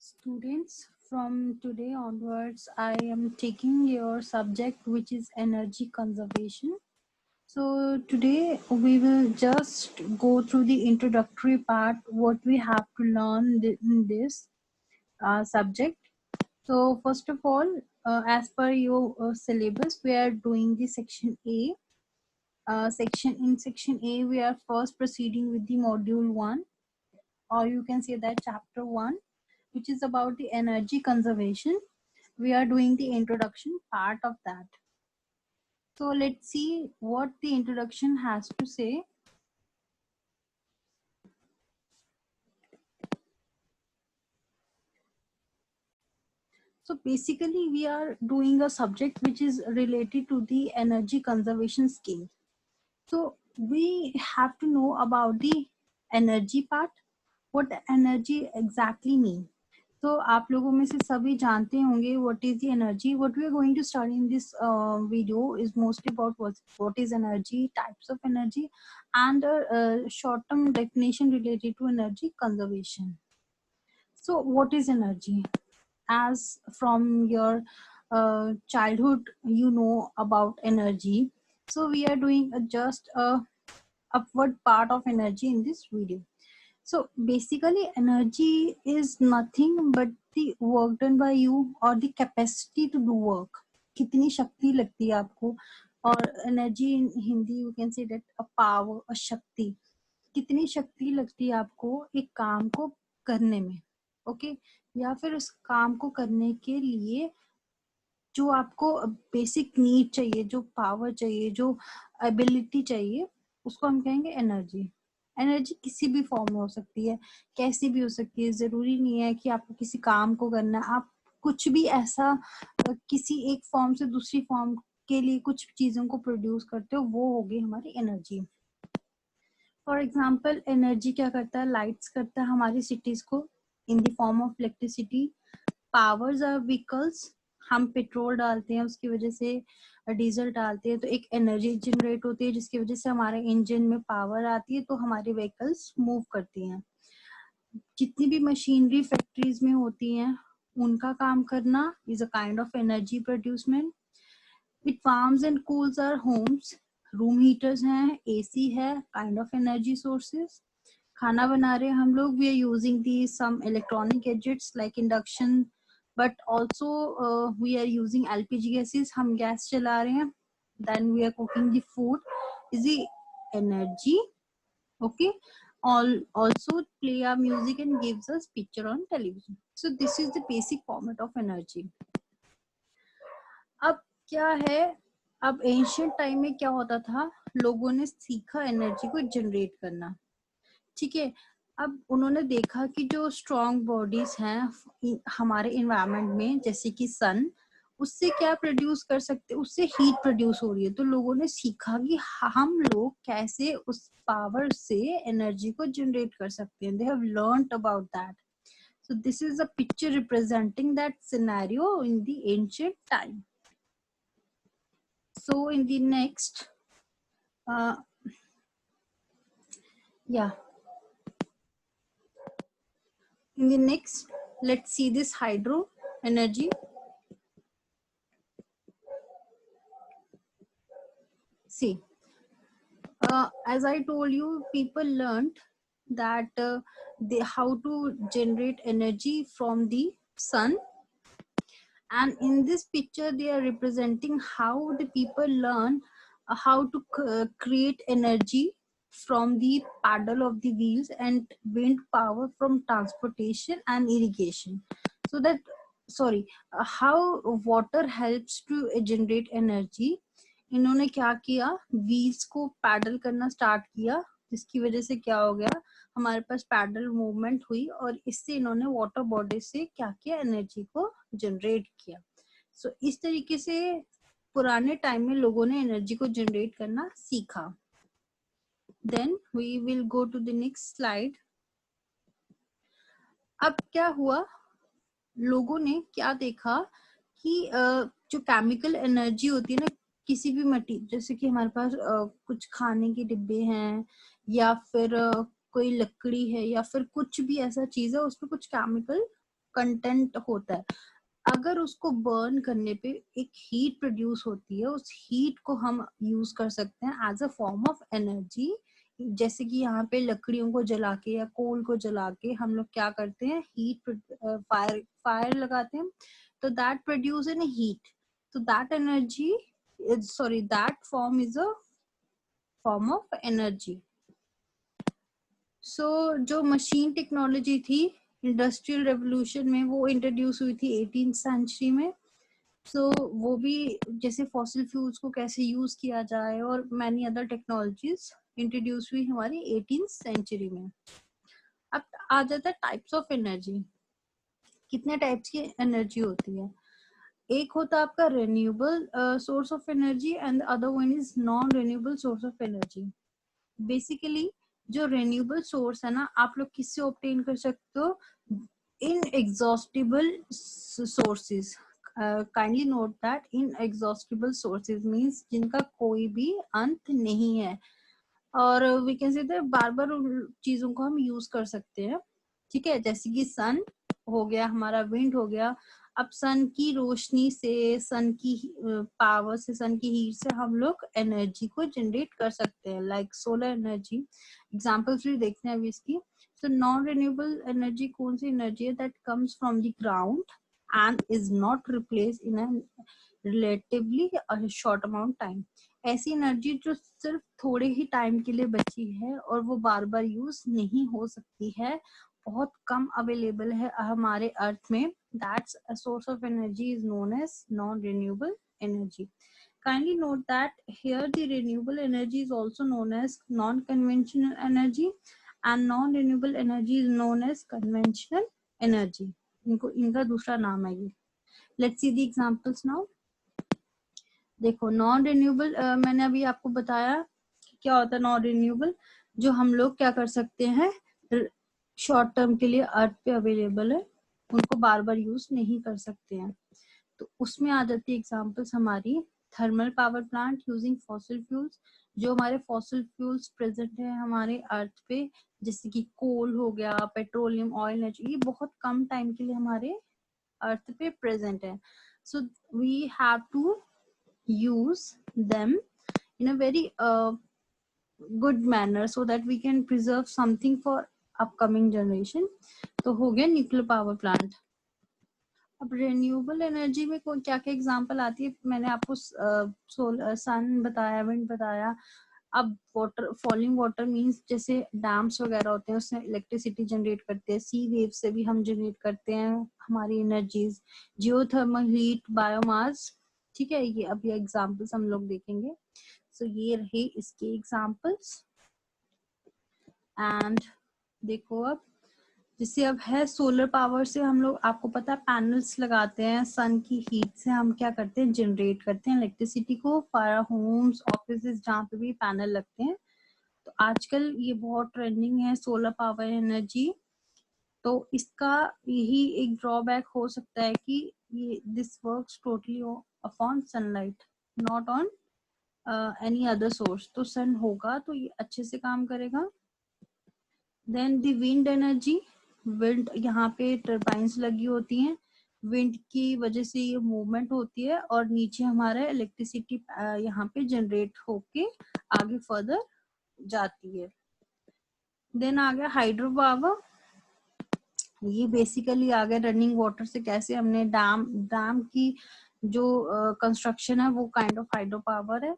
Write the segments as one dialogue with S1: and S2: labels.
S1: Students, from today onwards, I am taking your subject, which is energy conservation. So today we will just go through the introductory part, what we have to learn in this subject. So first of all, as per your syllabus, we are doing the section A. Section A, we are first proceeding with the module 1, or you can say that chapter 1, which is about the energy conservation. We are doing the introduction part of that. So let's see what the introduction has to say. So basically we are doing a subject which is related to the energy conservation scheme. So we have to know about the energy part, what energy exactly means. तो आप लोगों में से सभी जानते होंगे what is the energy. What we are going to study in this video is mostly about what is energy, types of energy, and a short-term definition related to energy conservation. So what is energy? As from your childhood, you know about energy. So we are doing just a upward part of energy in this video. So basically energy is nothing but the work done by you or the capacity to do work. कितनी शक्ति लगती है आपको, और energy in Hindi you can say that a power, a शक्ति. कितनी शक्ति लगती है आपको एक काम को करने में, ओके या फिर उस काम को करने के लिए जो आपको बेसिक नीड चाहिए, जो पावर चाहिए, जो एबिलिटी चाहिए, उसको हम कहेंगे एनर्जी. एनर्जी किसी भी फॉर्म में हो सकती है, कैसी भी हो सकती है. जरूरी नहीं है कि आपको किसी काम को करना है. आप कुछ भी ऐसा किसी एक फॉर्म से दूसरी फॉर्म के लिए कुछ चीजों को प्रोड्यूस करते हो, वो होगी हमारी एनर्जी. फॉर एग्जाम्पल एनर्जी क्या करता है? लाइट्स करता है हमारी सिटीज को in the form of electricity. Powers or vehicles. हम पेट्रोल डालते हैं, उसकी वजह से डीजल डालते हैं, तो एक एनर्जी जनरेट होती है जिसकी वजह से हमारे इंजन में पावर आती है, तो हमारी व्हीकल्स मूव करती हैं. जितनी भी मशीनरी फैक्ट्रीज में होती हैं, उनका काम करना is a kind of energy producement. It warms and cools our homes. Room heaters हैं, एसी है, काइंड ऑफ एनर्जी सोर्सेज. खाना बना रहे हैं हम लोग, we are using the some electronic gadgets like induction, but also we are using LPG gases. हम gas चला रहे हैं, then we are cooking the food, is the energy. Okay, also play our music and gives us picture on television. So this is the basic format of energy. अब क्या है, अब ancient time में क्या होता था, लोगों ने सीखा एनर्जी को जनरेट करना. ठीक है, अब उन्होंने देखा कि जो स्ट्रॉन्ग बॉडीज हैं हमारे इन्वायरमेंट में, जैसे कि सन, उससे क्या प्रोड्यूस कर सकते, उससे हीट प्रोड्यूस हो रही है. तो लोगों ने सीखा कि हम लोग कैसे उस पावर से एनर्जी को जनरेट कर सकते हैं. They have learned about that. So this is a picture representing that scenario in the ancient time. So in the next, in the next, let's see this hydro energy. See, as I told you, people learned that how to generate energy from the sun. And in this picture, they are representing how the people learn how to create energy from the paddle of the wheels and wind power from transportation and irrigation. So that, sorry, how water helps to generate energy. इन्होंने क्या किया, wheels को pedal करना start किया, जिसकी वजह से क्या हो गया, हमारे पास पैडल मूवमेंट हुई, और इससे इन्होंने वाटर बॉडी से क्या किया, एनर्जी को जनरेट किया. सो इस तरीके से पुराने टाइम में लोगों ने एनर्जी को जनरेट करना सीखा. Then we will go to the next slide. अब क्या हुआ, लोगों ने क्या देखा कि जो केमिकल एनर्जी होती है ना, किसी भी मटीरियल, जैसे कि हमारे पास कुछ खाने के डिब्बे हैं, या फिर कोई लकड़ी है, या फिर कुछ भी ऐसा चीज है, उसमें कुछ केमिकल कंटेंट होता है, अगर उसको बर्न करने पे एक हीट प्रोड्यूस होती है, उस हीट को हम यूज कर सकते हैं as a form of energy. जैसे कि यहाँ पे लकड़ियों को जला के या कोल को जला के हम लोग क्या करते हैं, हीट फायर लगाते हैं, तो दैट प्रोड्यूस इन हीट, तो that energy sorry that form is a form of energy. So जो मशीन टेक्नोलॉजी थी इंडस्ट्रियल रेवोल्यूशन में, वो इंट्रोड्यूस हुई थी 18th सेंचुरी में। सो वो भी जैसे फॉसिल फ्यूल्स को कैसे यूज किया जाए और मैनी अदर टेक्नोलॉजीज इंट्रोड्यूस हुई हमारी 18th सेंचुरी में। अब आ जाता है टाइप्स ऑफ एनर्जी। कितने टाइप्स की एनर्जी होती है? एक होता है आपका renewable source of energy and other one is non renewable source of energy. Basically जो रिन्यूएबल सोर्स है ना, आप लोग किससे ऑब्टेन कर सकते हो? Inexhaustible sources. Kindly note that inexhaustible sources means जिनका कोई भी अंत नहीं है, और वी कैन से दैट बार बार उन चीजों को हम यूज कर सकते हैं। ठीक है, जैसे कि सन हो गया हमारा, विंड हो गया। अब सन की रोशनी से, सन की पावर से, सन की हीट से हम लोग एनर्जी को जनरेट कर सकते हैं, लाइक सोलर एनर्जी। एग्जांपल्स भी देखते हैं अभी इसकी। सो नॉन रिन्यूएबल एनर्जी कौन सी एनर्जी है? That comes from the ground and is not replace in a relatively short amount time. ऐसी एनर्जी जो सिर्फ थोड़े ही टाइम के लिए बची है और वो बार बार यूज नहीं हो सकती है, बहुत कम अवेलेबल है हमारे अर्थ में, that's a source of energy is known as non renewable energy. Kindly note that here the renewable energy is also known as non-conventional energy and non-renewable energy is known as conventional energy. इनका दूसरा नाम है ये। Let's see the examples now. देखो non renewable, मैंने अभी आपको बताया कि क्या होता है नॉन रिन्यूएबल। जो हम लोग क्या कर सकते हैं, शॉर्ट टर्म के लिए अर्थ पे अवेलेबल है, उनको बार बार यूज नहीं कर सकते हैं। तो उसमें आ जाती है एग्जांपल्स हमारी thermal power plant using fossil fuels. जो हमारे फॉसिल फ्यूल्स प्रेजेंट है हमारे अर्थ पे, जैसे कि कोल हो गया, पेट्रोलियम, ऑयल, ये बहुत कम टाइम के लिए हमारे अर्थ पे प्रेजेंट है। So we have to use them in a very good manner so that we can preserve something for upcoming generation. तो हो गया न्यूक्लियर पावर प्लांट। अब रिन्यूएबल एनर्जी में क्या क्या एग्जांपल आती है? मैंने आपको सोलर, सन बताया, विंड बताया। अब वाटर, फॉलिंग वाटर मींस जैसे डैम्स वगैरह होते हैं, उससे इलेक्ट्रिसिटी जनरेट करते हैं। सी वेव से भी हम जनरेट करते हैं हमारी एनर्जीज। Geothermal heat, biomass. ठीक है, ये अभी एग्जांपल्स हम लोग देखेंगे। सो ये रहे इसके एग्जांपल्स। एंड देखो अब जैसे अब है सोलर पावर से हम लोग, आपको पता है पैनल्स लगाते हैं, सन की हीट से हम क्या करते हैं, जनरेट करते हैं इलेक्ट्रिसिटी को फॉर होम्स, ऑफिसेज, जहाँ पे भी पैनल लगते हैं। तो आजकल ये बहुत ट्रेंडिंग है सोलर पावर एनर्जी। तो इसका यही एक ड्रॉबैक हो सकता है कि ये this works totally upon sunlight, not on any other source. तो सन होगा तो ये अच्छे से काम करेगा। Then the wind energy, wind, यहाँ पे टर्बाइंस लगी होती हैं, विंड की वजह से ये मूवमेंट होती है और नीचे हमारा इलेक्ट्रिसिटी यहाँ पे जनरेट होके आगे फर्दर जाती है। देन आ गया हाइड्रो पावर। ये बेसिकली आ गया रनिंग वाटर से कैसे हमने डैम की जो कंस्ट्रक्शन है वो काइंड ऑफ हाइड्रो पावर है।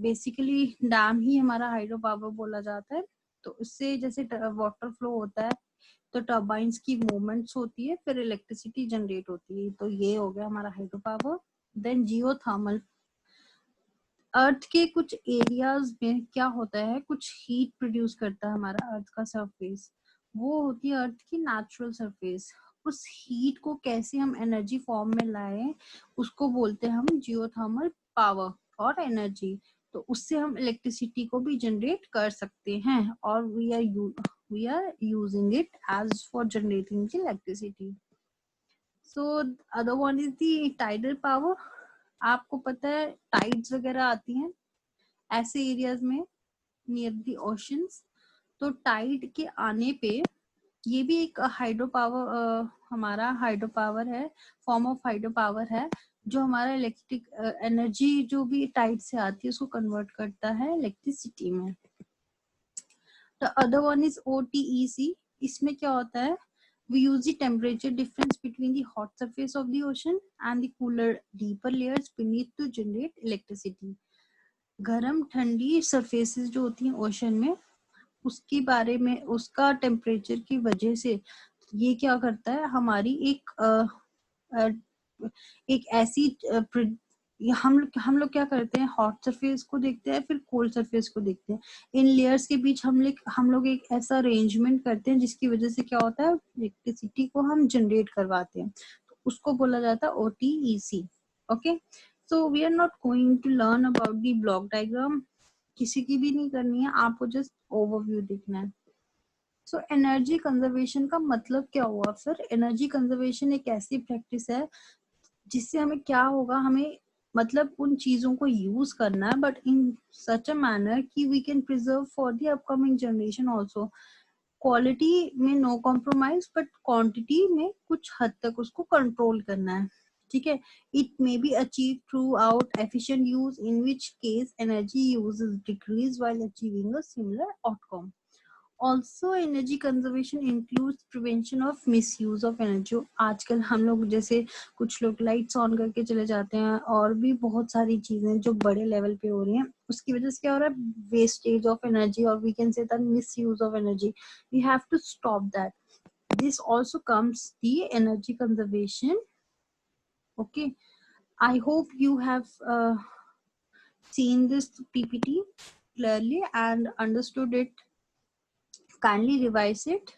S1: बेसिकली डैम ही हमारा हाइड्रो पावर बोला जाता है। तो इससे जैसे वाटर फ्लो होता है तो टर्बाइंस की मूवमेंट्स होती है, फिर इलेक्ट्रिसिटी जनरेट होती है। तो ये हो गया हमारा हाइड्रो पावर। देन जियोथर्मल, अर्थ के कुछ एरियाज में क्या होता है, कुछ हीट प्रोड्यूस करता है हमारा अर्थ का सरफेस, वो होती है अर्थ की नेचुरल सरफेस। उस हीट को कैसे हम एनर्जी फॉर्म में लाए, उसको बोलते हैं हम जियोथर्मल पावर और एनर्जी। तो उससे हम इलेक्ट्रिसिटी को भी जनरेट कर सकते हैं और we are using it as for generating the electricity. So other one is the tidal power. आपको पता है टाइड्स वगैरह आती हैं ऐसे एरियाज में नियर द ओशंस। तो टाइड के आने पे ये भी एक हाइड्रो पावर हमारा हाइड्रो पावर है, फॉर्म ऑफ हाइड्रो पावर है, जो हमारा इलेक्ट्रिक एनर्जी जो भी टाइड से आती है उसको कन्वर्ट करता है इलेक्ट्रिसिटी में। The other one is OTEC। इसमें क्या होता है, we use the temperature difference between the hot surface of the ocean and the cooler deeper layers beneath to generate electricity। गर्म ठंडी सरफेसेस जो होती हैं ओशन में, उसके बारे में उसका टेम्परेचर की वजह से ये क्या करता है, हमारी एक ऐसी हम लोग क्या करते हैं, हॉट सरफेस को देखते हैं, फिर कोल्ड सरफेस को देखते हैं, इन लेयर्स के बीच हम लोग एक ऐसा अरेंजमेंट करते हैं जिसकी वजह से क्या होता है, इलेक्ट्रिसिटी को हम जनरेट करवाते हैं, तो उसको बोला जाता है OTEC। Okay, so we are not going to learn about the block diagram, किसी की भी नहीं करनी है, आपको जस्ट ओवरव्यू देखना है। सो एनर्जी कंजर्वेशन का मतलब क्या हुआ, फिर एनर्जी कंजर्वेशन एक ऐसी प्रैक्टिस है जिससे हमें क्या होगा, हमें मतलब उन चीजों को यूज करना है but in such a manner कि we can preserve for the upcoming generation also. Quality में नो कॉम्प्रोमाइज बट क्वांटिटी में कुछ हद तक उसको कंट्रोल करना है, ठीक है। It may be achieve through out efficient use, in which case energy use is decrease while achieving a similar outcome. Also energy conservation includes prevention of misuse of energy. आजकल हम लोग जैसे कुछ लोग लाइट्स ऑन करके चले जाते हैं, और भी बहुत सारी चीजें जो बड़े लेवल पे हो रही हैं, उसकी वजह से क्या हो रहा है, वेस्टेज ऑफ एनर्जी, और we can say that misuse of energy. We have to stop that. This also comes the energy conservation. Okay, I hope you have seen this PPT clearly and understood it. Kindly revise it